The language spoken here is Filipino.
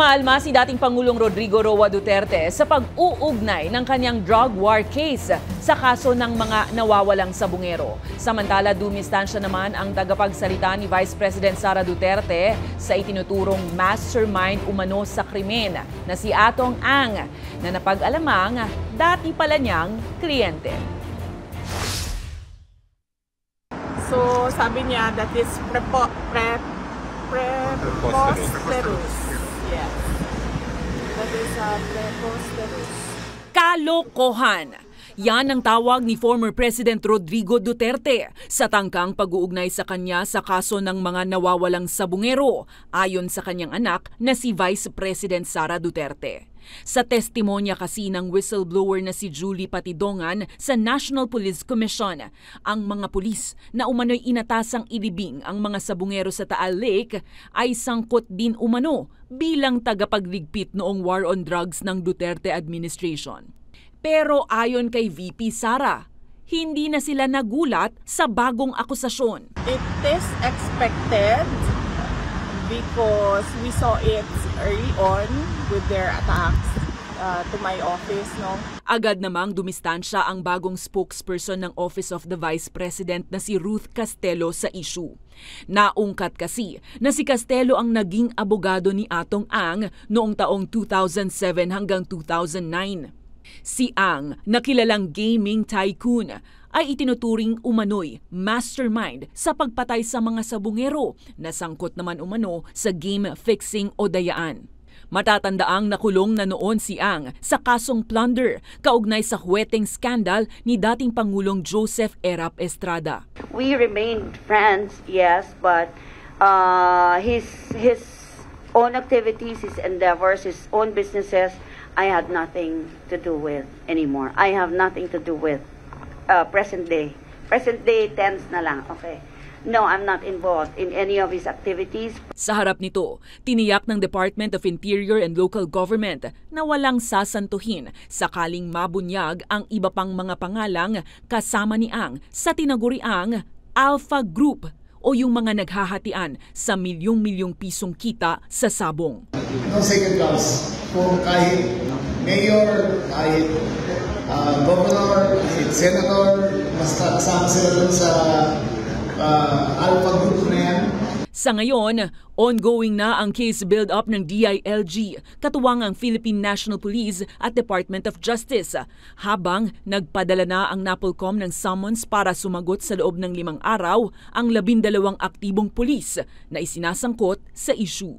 Umalma si dating Pangulong Rodrigo Roa Duterte sa pag-uugnay ng kanyang drug war case sa kaso ng mga nawawalang sabungero. Samantala, dumistansya naman ang tagapagsalita ni Vice President Sara Duterte sa itinuturong mastermind umano sa krimen na si Atong Ang na napag-alamang dati pala niyang kliyente. So sabi niya that is preposterous. Yes. That is preposterous. Kalokohan. Yan ang tawag ni former President Rodrigo Duterte sa tangkang pag-uugnay sa kanya sa kaso ng mga nawawalang sabungero ayon sa kanyang anak na si Vice President Sara Duterte. Sa testimonya kasi ng whistleblower na si Julie Patidongan sa National Police Commission, ang mga pulis na umano'y inatasang ilibing ang mga sabungero sa Taal Lake ay sangkot din umano bilang tagapagligpit noong war on drugs ng Duterte administration. Pero ayon kay VP Sara, hindi na sila nagulat sa bagong akusasyon. It is expected because we saw it early on with their attacks to my office, no? Agad namang dumistansya ang bagong spokesperson ng Office of the Vice President na si Ruth Castelo sa issue. Naungkat kasi na si Castelo ang naging abogado ni Atong Ang noong taong 2007 hanggang 2009. Si Ang, na kilalang gaming tycoon, ay itinuturing umano'y mastermind sa pagpatay sa mga sabungero na sangkot naman umano sa game fixing o dayaan. Matatandaang nakulong na noon si Ang sa kasong plunder kaugnay sa huweteng skandal ni dating Pangulong Joseph Erap Estrada. We remained friends, yes, but his own activities, his endeavors, his own businesses, I had nothing to do with anymore. I have nothing to do with present day. Present day tense na lang, okay. No, I'm not involved in any of his activities. Sa harap nito, tiniyak ng Department of Interior and Local Government na walang sasantuhin sakaling mabunyag ang iba pang mga pangalang kasama ni Ang sa tinaguriang Alpha Group o yung mga naghahatian sa milyong-milyong pisong kita sa sabong. No second class. Kung kahit mayor, kahit governor, kahit senator, basta kasama sila dun sa Alpha Group na yan. Sa ngayon, ongoing na ang case build-up ng DILG, katuwang ang Philippine National Police at Department of Justice, habang nagpadala na ang NAPOLCOM ng summons para sumagot sa loob ng 5 araw ang 12 aktibong pulis na isinasangkot sa issue.